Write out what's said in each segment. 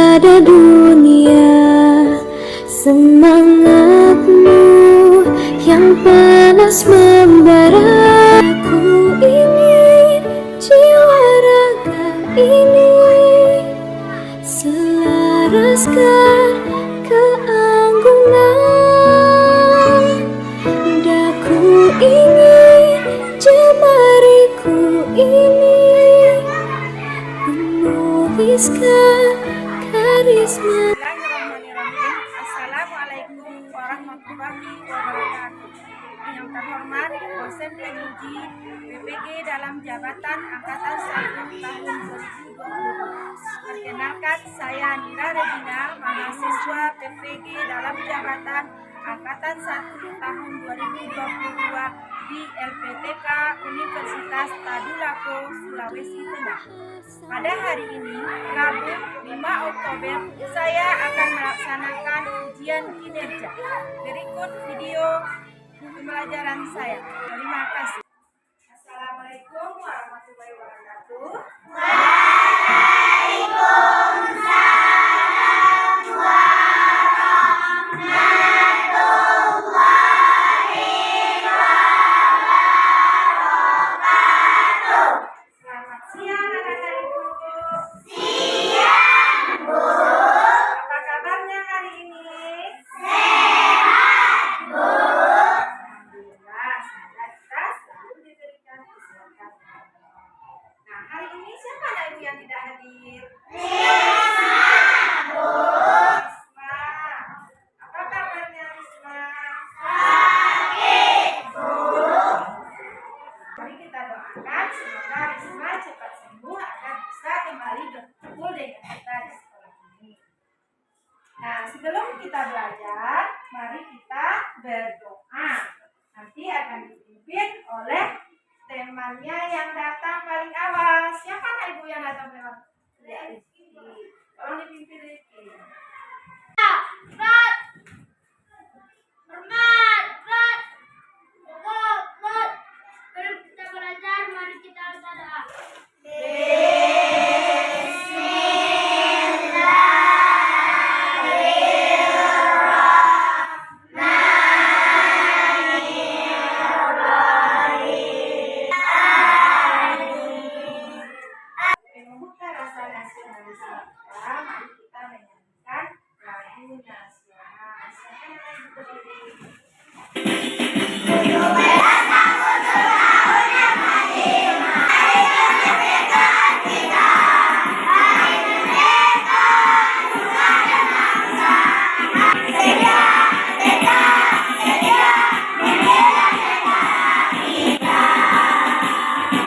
pada dunia. Semangatmu yang panas membara. Ku ingin jiwa raga ini selaraskan keanggunan. Daku ingin jemariku ini menuliskan karisma. Bismillahirrahmanirrahim. Assalamualaikum warahmatullahi wabarakatuh. Yang terhormat dosen penguji PPG dalam jabatan Angkatan 1 tahun 2020. Perkenalkan, saya Nira Regina, mahasiswa PPG dalam jabatan Angkatan 1 tahun 2022 di LPTK Universitas Tadulako, Sulawesi Tengah. Pada hari ini, Rabu 5 Oktober, saya akan melaksanakan ujian kinerja. Berikut video pembelajaran saya. Terima kasih. Assalamualaikum warahmatullahi wabarakatuh. Selamat siang anak-anak ibu. Siang, Bu. Apa kabarnya hari ini? Sehat, Bu. Alhamdulillah, semoga kita selalu diberikan kesehatan. Nah, hari ini siapa anak ibu yang tidak hadir? Risma, Bu. Risma. Apa kabarnya Risma? Sakit, Bu. Mari kita doakan semoga Risma cepat sembuh agar bisa kembali berkumpul dengan kita di sekolah ini. Nah, sebelum kita belajar, mari kita berdoa. Nanti akan dipimpin oleh temannya yang datang paling awal. Siapa anak ibu yang datang paling awal? Ya, Rizky. Tolong dipimpin Rizky. Membuka rasa nasionalisme kita, mari kita menyanyikan lagu nasional. Silakan anak ibu berdiri.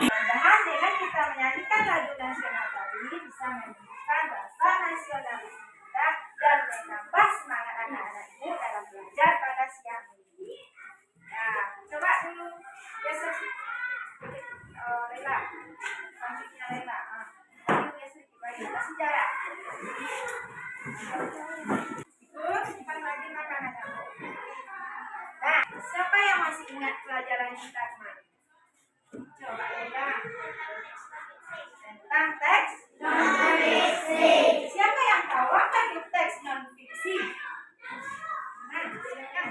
Mudah-mudahan dengan kita menyanyikan lagu nasional tadi bisa menumbuhkan rasa nasionalis kita dan menambah semangat anak-anak ibu dalam belajar pada siang ini. Nah, coba dulu geser Lela, selanjutnya Lela. Tadi geser bagi kita sejarah. Ikut simpan lagi makanannya. Nah, siapa yang masih ingat pelajaran kita kemarin? Coba Lela. Tentang teks non-fiksi. Siapa yang tahu apa itu teks non-fiksi? Nah, silakan.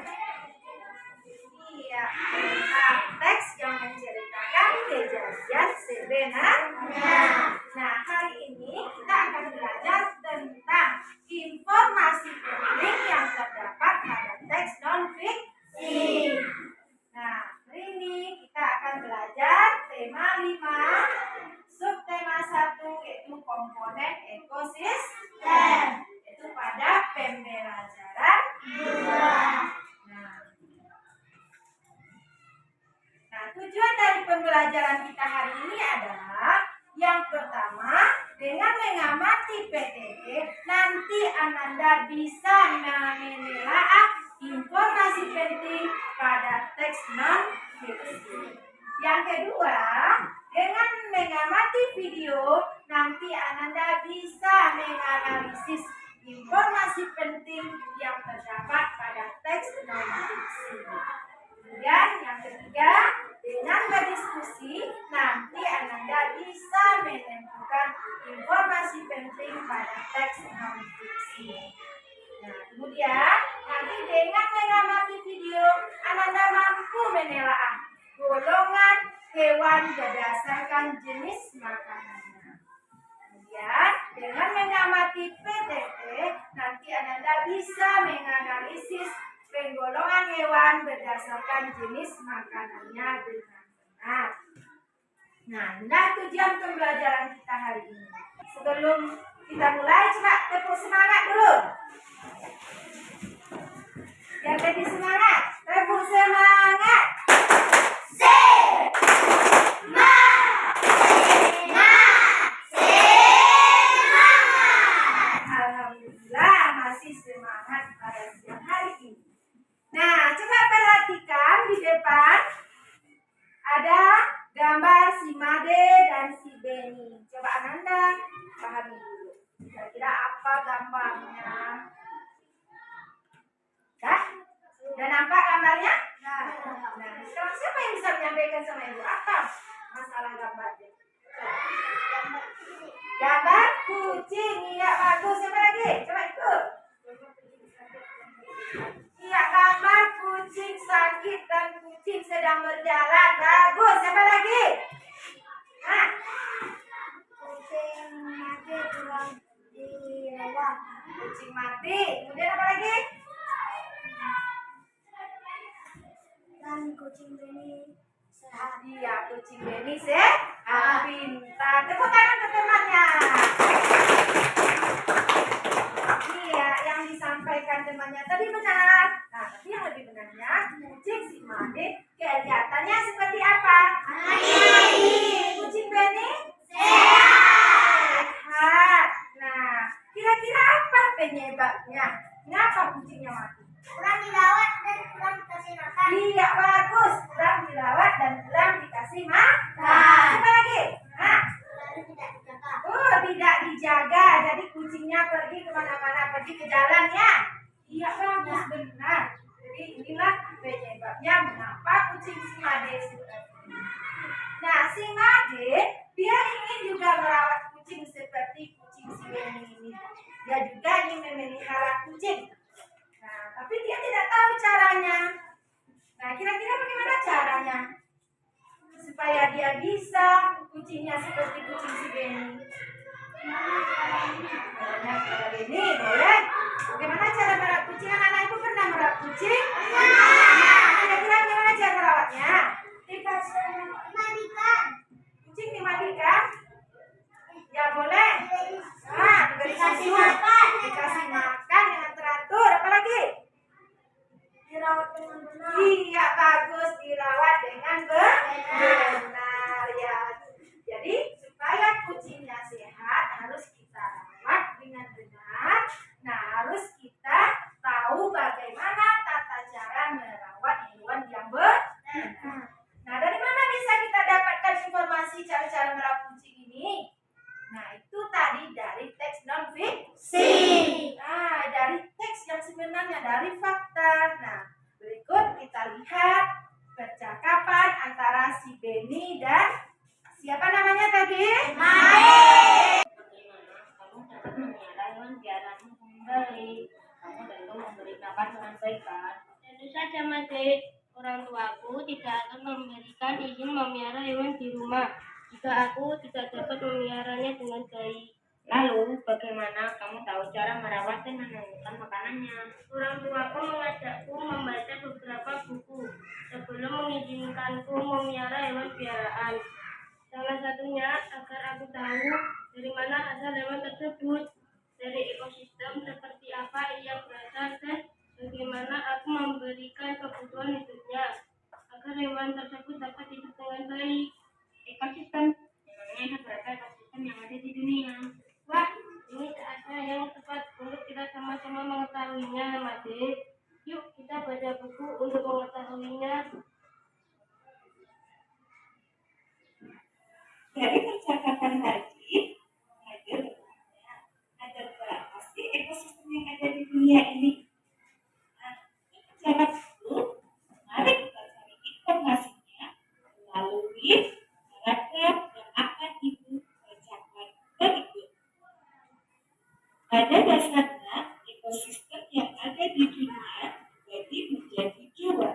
Iya, tentang teks yang menceritakan kejadian sebenarnya. Nah, hari ini kita akan belajar tentang informasi penting yang terdapat pada teks non-fiksi. Nah, hari ini kita akan belajar tema 5, subtema 1 yaitu komponen ekosistem, yaitu pada pembelajaran 2. Nah, tujuan dari pembelajaran kita hari ini adalah yang pertama, dengan mengamati PTT, nanti Ananda bisa menelaah informasi penting pada teks non-fiksi. Yang kedua, dengan mengamati video, nanti Ananda bisa menganalisis informasi penting yang terdapat pada teks non-fiksi. Kemudian yang ketiga, dengan berdiskusi, nanti Ananda bisa menentukan informasi penting pada teks non-fiksi. Nah, kemudian nanti dengan mengamati video, Ananda mampu menelaah golongan hewan berdasarkan jenis makanannya. Kemudian dengan mengamati PTT, nanti Ananda bisa menganalisis penggolongan hewan berdasarkan jenis makanannya dengan benar. Nah, inilah tujuan pembelajaran kita hari ini. Sebelum kita mulai, coba tepuk semangat dulu. Yang lebih semangat, tepuk semangat. Alhamdulillah masih semangat pada siang hari ini. Nah, coba perhatikan di depan ada gambar si Made dan si Beni. Coba Ananda pahami dulu. Kira-kira apa gambarnya? Dah? Sudah nampak gambarnya? Nah, sekarang siapa yang bisa menyampaikan sama Ibu apa masalah gambarnya? Gambar kucing, iya bagus. Siapa lagi? Coba ikut. Iya, gambar kucing sakit dan kucing sedang berjalan. Bagus. Siapa lagi? Nah, kucing mati tulang dirawat. Kucing mati. Kemudian apa lagi? Dan kucing Beni sehat. Iya, kucing Beni sehat. Pintar. Tepuk tangan ke temannya. Iya, yang disampaikan temannya tadi benar. Nah, tapi yang lebih benarnya, kucing si Made kelihatannya seperti apa? Kucing Beni sehat. Nah, kira-kira apa penyebabnya? Kenapa kucingnya mati? Kurang dirawat dan kurang dikasih makan. Iya, bagus. Kurang dirawat dan kurang dikasih makan. Apa lagi? Nah, tidak dijaga. Jadi kucingnya pergi kemana-mana, pergi ke jalan ya. Iya, bagus, benar. Jadi inilah penyebabnya mengapa kucing si Made seperti ini. Nah, si Made dia ingin juga merawat kucing seperti kucing si Beni ini. Dia juga ingin memelihara kucing. Nah, tapi dia tidak tahu caranya. Nah, kira-kira bagaimana caranya supaya dia bisa kucingnya seperti kucing si Beni? Caranya kepada Beni, boleh? Bagaimana cara merawat kucing? Anak-anak ibu pernah merawat kucing? Nah, kira-kira bagaimana cara merawatnya? Dikasih mandikan. Kucing dimandikan? Ya boleh. Nah, diberi susu, dikasih makan dengan teratur. Apa lagi? Dirawat dengan benar. Iya, bagus, dirawat dengan benar ya. Jadi supaya kucingnya sehat harus kita rawat dengan benar. Nah, harus kita tahu bagaimana tata cara merawat hewan yang benar. Nah, dari mana bisa kita dapatkan informasi cara-cara merawat kucing ini? Nah, itu tadi dari teks non-fiksi. Nah, dari teks yang sebenarnya, dari fakta. Nah, berikut kita lihat percakapan antara si Beni dan siapa namanya tadi? Made. Bagaimana kamu dapat memelihara hewan piaraanmu dengan baik? Kamu tentu memberi makan dengan baik kan? Tentu saja, Made. Orang tuaku tidak akan memberikan izin memelihara hewan di rumah jika aku tidak dapat memeliharanya dengan baik. Lalu, bagaimana kamu tahu cara merawat dan menemukan makanannya? Orang tuaku mengajakku membaca beberapa buku sebelum mengizinkanku memelihara hewan piaraan. Salah satunya agar aku tahu dari mana asal hewan tersebut, dari ekosistem seperti apa ia berasal dan bagaimana aku memberikan kebutuhan hidupnya agar hewan tersebut dapat hidup dengan baik. Ekosistem. Memangnya berapa ekosistem yang ada di dunia? Wah, ini saatnya yang tepat untuk kita sama-sama mengetahuinya, Made. Yuk kita baca buku untuk mengetahuinya. Dari percakapan tadi, ada berapa sih ekosistem yang ada di dunia ini? Nah, jangan dulu, mari kita cari informasinya melalui paragraf yang akan Ibu bacakan berikut. Pada dasarnya ekosistem yang ada di dunia dibagi menjadi dua,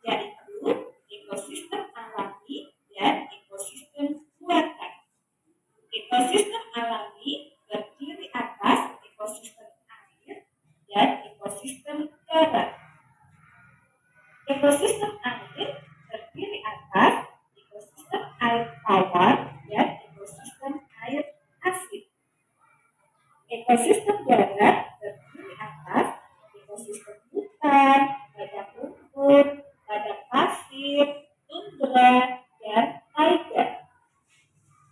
yaitu ekosistem alami dan ekosistem buatan. Ekosistem alami terdiri atas ekosistem air dan ekosistem darat. Ekosistem air terdiri atas ekosistem air tawar dan ekosistem air asin. Ekosistem darat terdiri atas ekosistem hutan, padang rumput, padang pasir, tundra, dan taiga.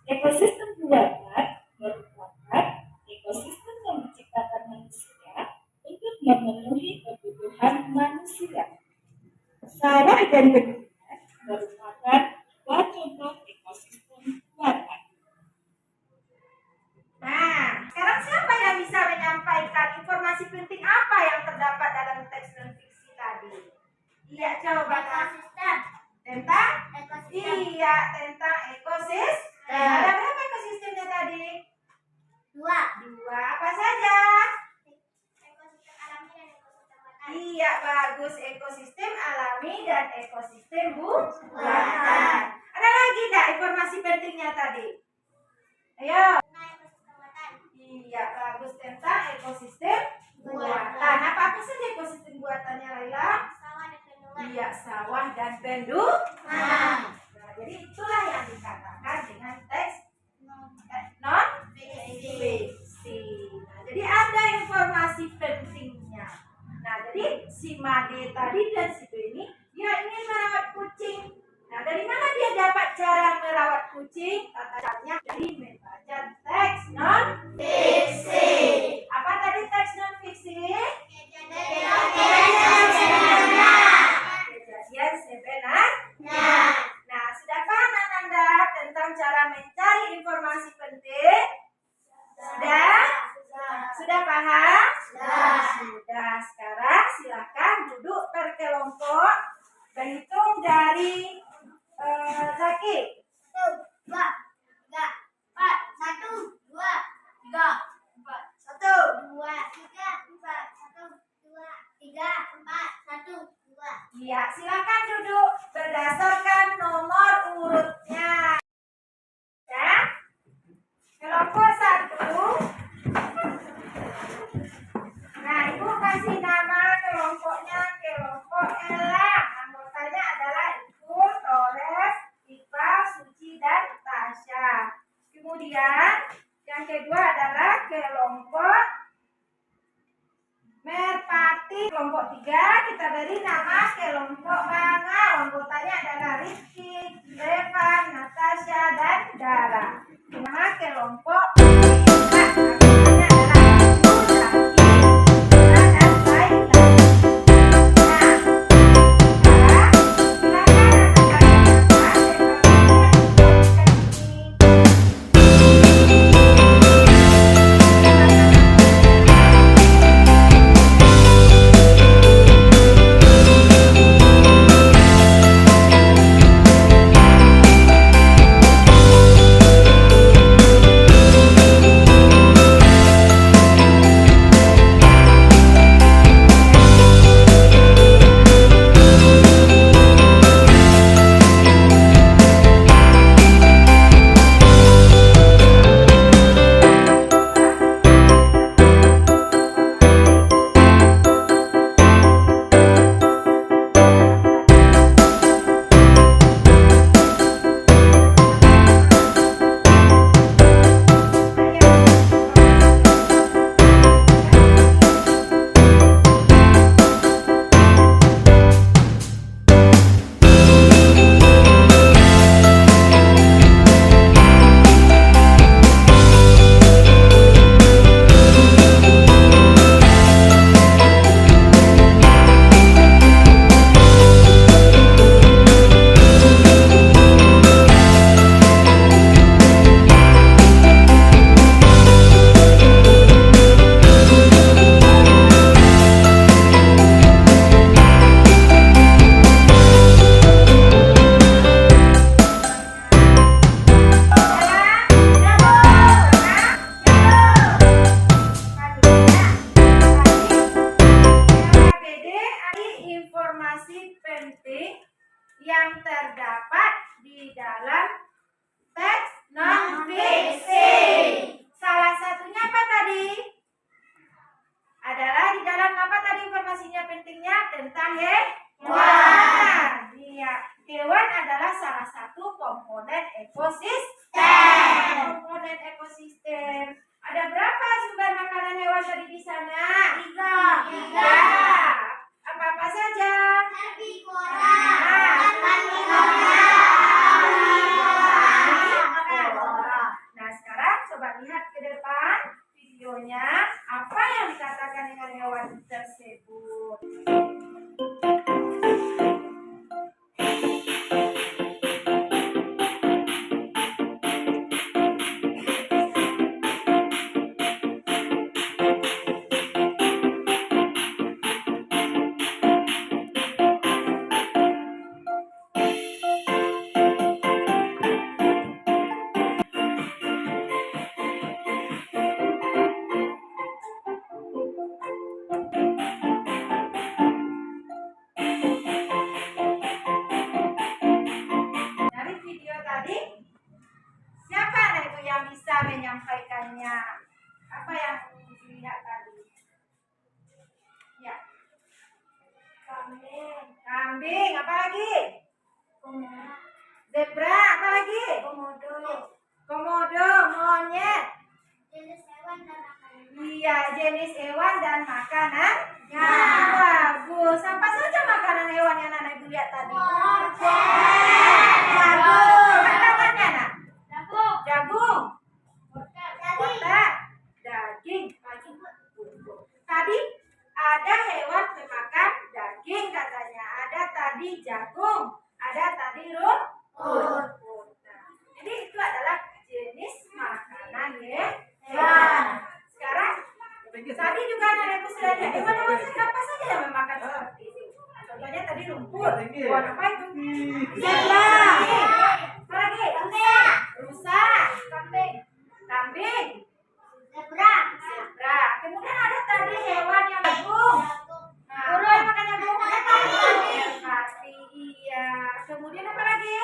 Ekosistem buatan merupakan ekosistem yang diciptakan manusia untuk memenuhi kebutuhan manusia. Sawah dan bendungan merupakan dua contoh ekosistem buatan. Nah, sekarang siapa yang bisa menyampaikan informasi penting apa yang terdapat dalam teks non fiksi tadi? Iya, coba Ekosistem. tentang Ekosistem. iya tentang ekosistem. Ada berapa ekosistemnya tadi? Dua. Dua. Apa saja? Ekosistem alami dan ekosistem buatan. Iya, bagus. Ekosistem alami dan ekosistem buatan. Buatan. Ada lagi enggak informasi pentingnya tadi? Ayo. Nah, ekosistem buatan. Iya, bagus tentang ekosistem buatan. Apa saja ekosistem buatannya, Laila? Sawah dan bendungan. Iya, sawah dan bendungan. Nah. Nah, jadi itulah yang dikatakan dengan teks non fiksi. Nah, jadi ada informasi pentingnya. Nah, jadi si Made tadi dan si Beni dia ingin merawat kucing. Nah, dari mana dia dapat cara merawat kucing? Tata caranya dari membaca teks non fiksi. Apa tadi teks non fiksi? Kejadian sebenarnya. Nah, sudah paham Ananda tentang cara mencari informasi penting? Sudah? Sudah paham? Sudah. Sekarang silakan duduk berkelompok. Berhitung dari Zaki. 1, 2, 3, 4, 1, 2, 3, 4, 1. 2, 3, 4, 1, 2, 3, 4, 1, 2. Iya, silakan duduk berdasarkan nomor urutnya. Ya. Kelompok 1. Nah, Ibu kasih nama kelompoknya kelompok Elang. Anggotanya adalah Ibu, Torres, Iqbal, Suci, dan Tasya. Kemudian yang kedua adalah kelompok Merpati. Kelompok 3 kita beri nama kelompok Bangau. Anggotanya adalah Rizky, Revan, Natasha, dan Dara. Nama kelompok Anggotanya adalah Ibu, Zaki, Dara, dan Laila. Nah, sekarang silakan Anda yang terdapat di dalam teks non-fiksi. Salah satunya apa tadi? Adalah di dalam apa tadi informasinya pentingnya tentang hewan. Iya, hewan adalah salah satu komponen ekosistem. Komponen ekosistem. Ada berapa sumber makanan hewan tadi di sana? 3. Apa-apa saja? Nah, sekarang coba lihat ke depan videonya. Apa yang dikatakan dengan hewan tersebut? Dari video tadi, siapa itu yang bisa menyampaikannya? Apa yang dilihat tadi? Ya. Kambing, apa lagi? Zebra, apa lagi? Komodo, monyet. Iya, jenis hewan dan makanan. Bagus. Apa saja makanan hewan yang anak ibu lihat tadi? Jagung. Apa namanya, nak? Jagung. Kotak. Daging. Tadi ada hewan pemakan daging katanya. Ada tadi jagung. Ada tadi rumput. Nah, jadi itu adalah jenis makanan hewan. Sekarang tadi juga anak ibu sudah lihat hewan-hewan apa saja yang memakan seperti ini. Contohnya tadi rumput. Hewan apa itu? Zebra. Apa lagi? Rusa. Kambing. Zebra. Kemudian ada tadi hewan yang jagung. Nah, apa yang makan jagung? Merpati. Iya. Kemudian apa lagi?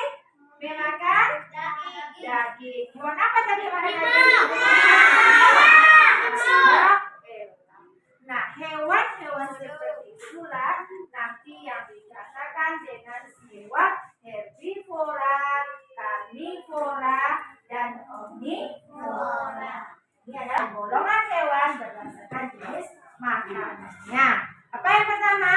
Memakan daging. Hewan apa tadi yang makan daging? Nah, hewan-hewan seperti itulah nanti yang dikatakan dengan hewan herbivora, karnivora, dan omnivora. Ini adalah golongan hewan berdasarkan jenis makanannya. Apa yang pertama?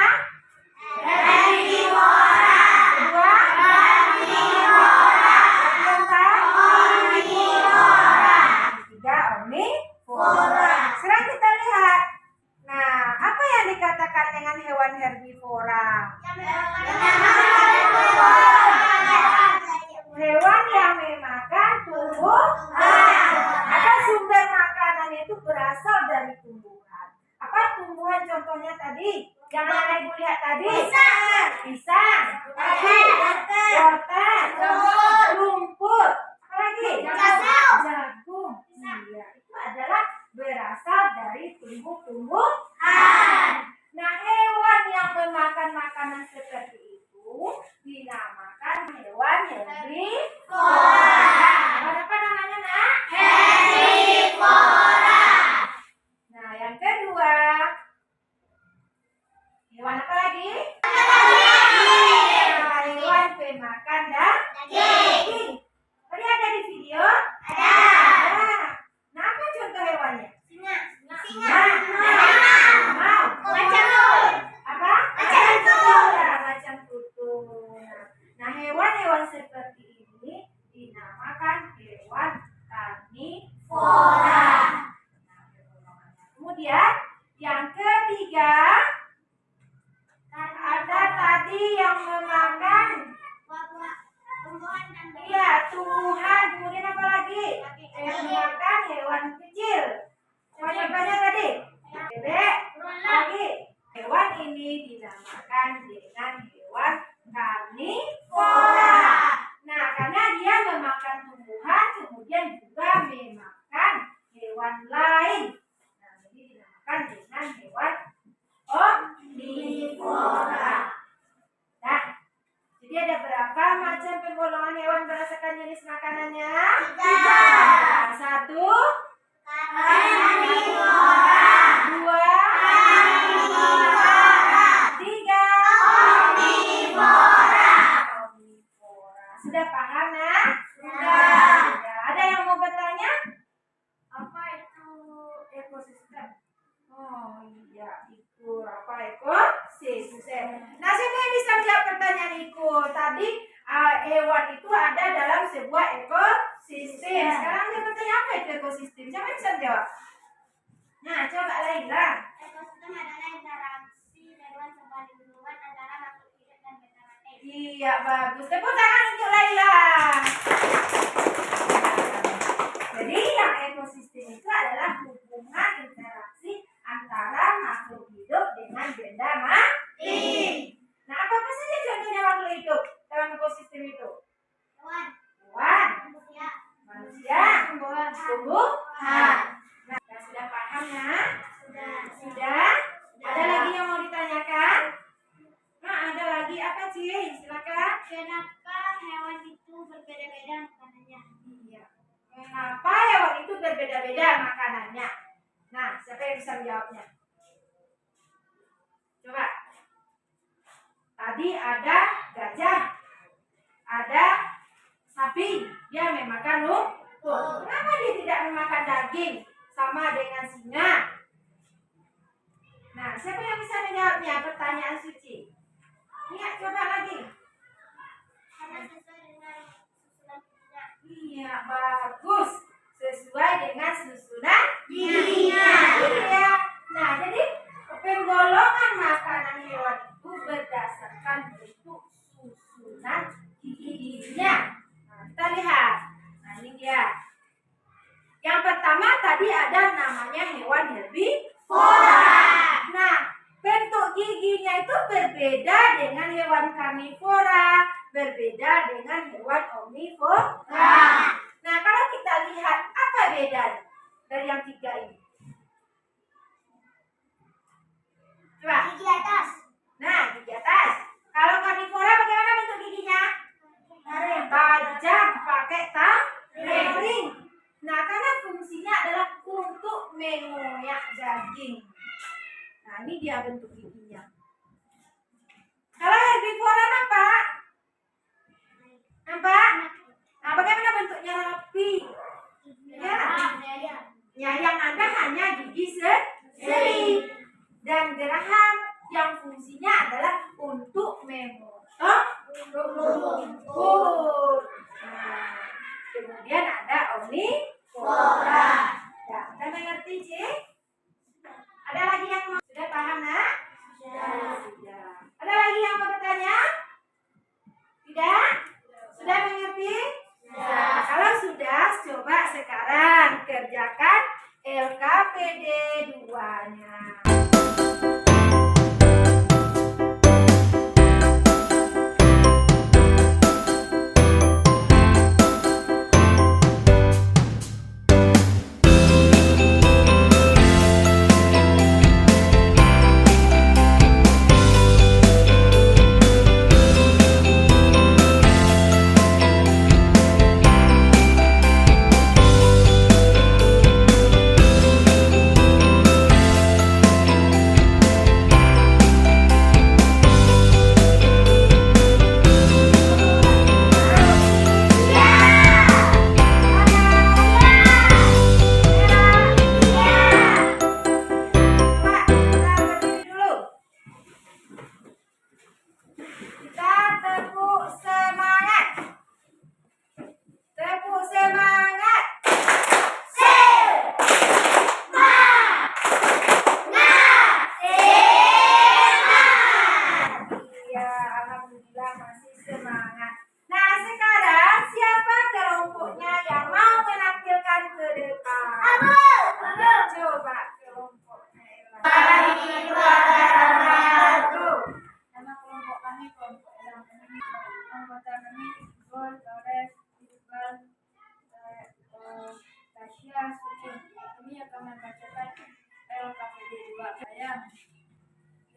Herbivora. Kedua? Karnivora. Keempat? Omnivora. Ketiga, omnivora. Sekarang kita lihat. Nah, apa yang dikatakan dengan hewan herbivora? Hewan yang memakan tumbuhan. Apa sumber makanannya itu berasal dari tumbuhan. Apa tumbuhan contohnya tadi? Yang anak ibu lihat tadi? Pisang. Wortel. Rumput. Apa lagi? Jagung. Iya, itu adalah berasal dari tumbuh-tumbuhan. Nah, hewan yang memakan makanan seperti itu dinamakan hewan herbivora. Apa namanya, nak? Herbivora. Nah, yang kedua, hewan apa lagi? Nah, hewan pemakan daging. Tadi ada di video? Ada. Nah, apa contoh hewannya? Singa. Mau. Apa? Macan tutul. Nah, hewan-hewan seperti ini dinamakan hewan karnivora. Kemudian yang ketiga, ada tadi yang memakan tumbuhan. Kemudian apa lagi? Yang memakan hewan kecil. Contohnya tadi bebek. Lagi hewan ini dinamakan dengan hewan karnivora. Nah, karena dia memakan tumbuhan, kemudian juga memakan hewan lain. Nah, jadi dinamakan dengan hewan omnivora. Nah, jadi ada berapa Iya, bagus. Tepuk tangan untuk Laila. Jadi yang ekosistem itu adalah hubungan interaksi antara makhluk hidup dengan benda mati. Nah, apa saja contohnya makhluk hidup dalam ekosistem itu? Hewan, manusia, tumbuhan. Nah, sudah paham ya? Sudah? Ada lagi yang mau ditanyakan? Nah, ada lagi apa sih? Silakan. Kenapa hewan itu berbeda-beda makanannya? Iya. Kenapa hewan itu berbeda-beda makanannya? Nah, siapa yang bisa menjawabnya? Coba. Tadi ada gajah, ada sapi, dia memakan rumput. Kenapa dia tidak memakan daging sama dengan singa? Nah, siapa yang bisa menjawabnya? Pertanyaan suci. Lihat, coba lagi. Karena sesuai dengan susunan gizinya. Iya, bagus. Sesuai dengan susunan gizinya. Iya. Nah, jadi penggolongan makanan hewan itu berdasarkan bentuk susunan gizinya. Nah, kita lihat. Nah, ini dia. Yang pertama tadi ada namanya hewan herbivora. Nah, bentuk giginya itu berbeda dengan hewan karnivora, berbeda dengan hewan omnivora. Nah, kalau kita lihat apa bedanya dari yang tiga ini? Coba. Gigi atas. Nah, gigi atas. Kalau karnivora bagaimana bentuk giginya? Tajam, pakai taring. Nah, karena fungsinya adalah untuk mengoyak daging. Nah, ini dia bentuk giginya. Kalau herbivora nampak? Nampak? Nah, bagaimana bentuknya rapi? Ya. Ya, yang ada hanya gigi seri dan geraham yang fungsinya adalah untuk memotong rumput. Nah, kemudian ada omnivora. Ya, Anda mengerti, Cik? Ada lagi yang mau? Sudah paham, nak? Sudah. Ada lagi yang mau bertanya? Tidak? Sudah mengerti? Nah, kalau sudah, coba sekarang kerjakan LKPD 2-nya.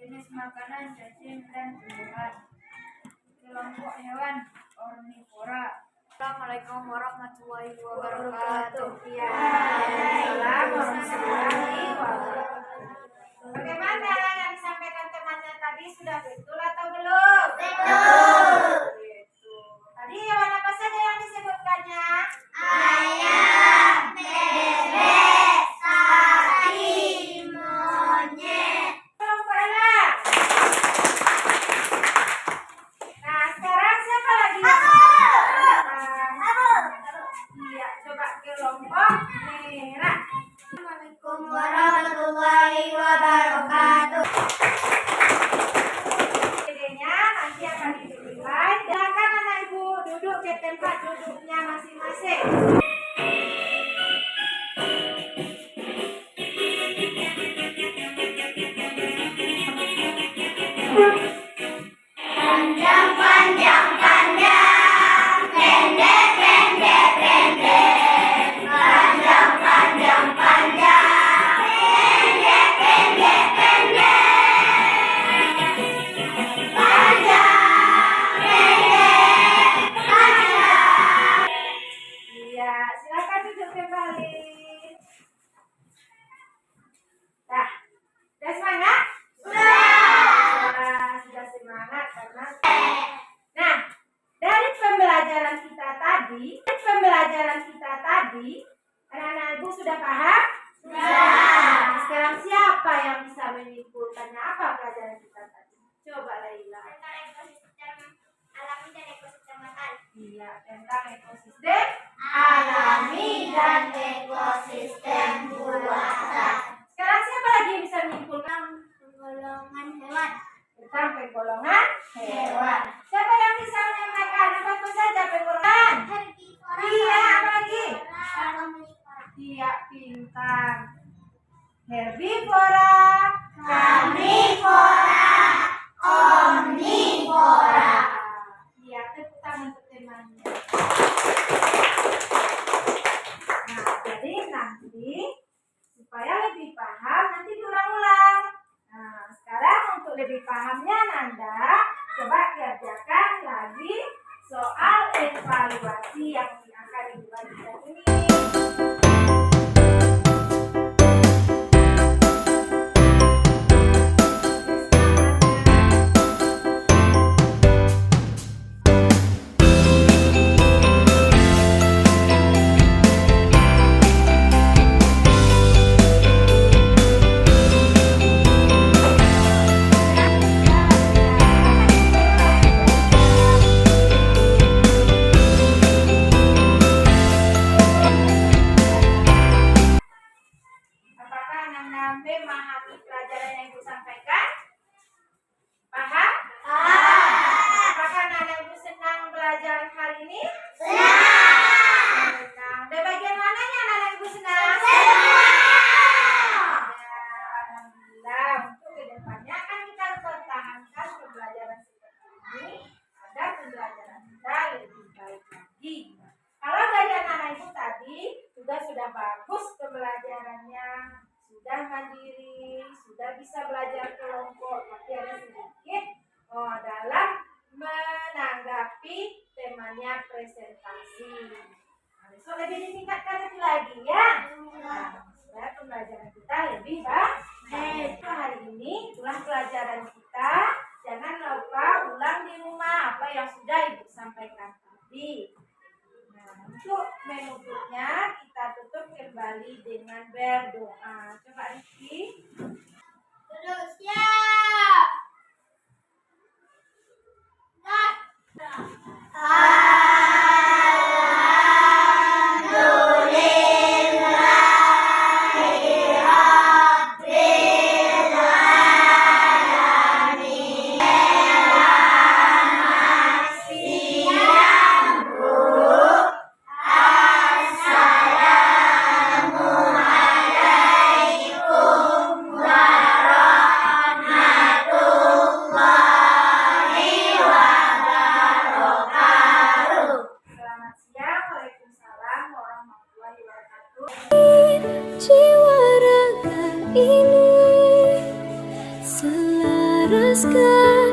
Jenis makanan cacing dan tumbuhan. Kelompok hewan omnivora. Assalamualaikum warahmatullahi wabarakatuh. Ya, Assalamualaikum warahmatullahi wabarakatuh. Bagaimana yang disampaikan temannya tadi, sudah betul atau belum? Betul. Tadi hewan apa saja yang disebutkannya? Ayam, bebek, sapi, monyet. Kelompok elang. Nah, sekarang siapa lagi? Iya, coba kelompok merah. Assalamualaikum warahmatullahi wabarakatuh. Asik. Iya, silakan duduk kembali. Nah, sudah semangat? Sudah semangat karena nah, dari pembelajaran kita tadi, anak-anak Ibu sudah paham? Sudah. Sekarang siapa yang bisa menyimpulkannya apa pelajaran kita tadi? Coba Laila. Tentang ekosistem alami dan ekosistem makan. Iya, tentang ekosistem alami dan ekosistem buatan. Sekarang siapa lagi yang bisa menyimpulkan Penggolongan hewan. tentang penggolongan hewan? Siapa yang bisa menyatakan apa saja penggolongan? Herbivora. Iya, apa lagi? Karnivora. Iya, pintar. Herbivora, Karnivora. Omnivora. Iya, tepuk tangan untuk temannya. Nah, jadi nanti supaya lebih paham nanti diulang-ulang. Nah, sekarang untuk lebih pahamnya Nanda, coba kerjakan lagi soal evaluasi yang akan dibagikan ini. Apakah anak-anak memahami pelajaran yang Ibu sampaikan? Paham? Apakah anak-anak Ibu senang belajar hari ini? Senang. Dari bagian mananya anak-anak Ibu senang? Alhamdulillah, untuk kedepannya akan kita pertahankan pembelajaran seperti ini agar pembelajaran kita lebih baik lagi. Kalau dari anak-anak Ibu tadi juga sudah bagus pembelajarannya, sudah mandiri, sudah bisa belajar kelompok, tapi ada sedikit dalam menanggapi temanya presentasi. Nah, besok lebih ditingkatkan lagi ya. Nah, supaya pembelajaran kita lebih baik. Hari ini itulah pelajaran kita. Jangan lupa ulang di rumah apa yang sudah Ibu sampaikan tadi. Nah, untuk menutupnya kita tutup kembali dengan berdoa. Coba Rizky. Terus siap. Selamat siang. Waalaikumsalam warahmatullahi wabarakatuh. Jiwa raga ini selaraskan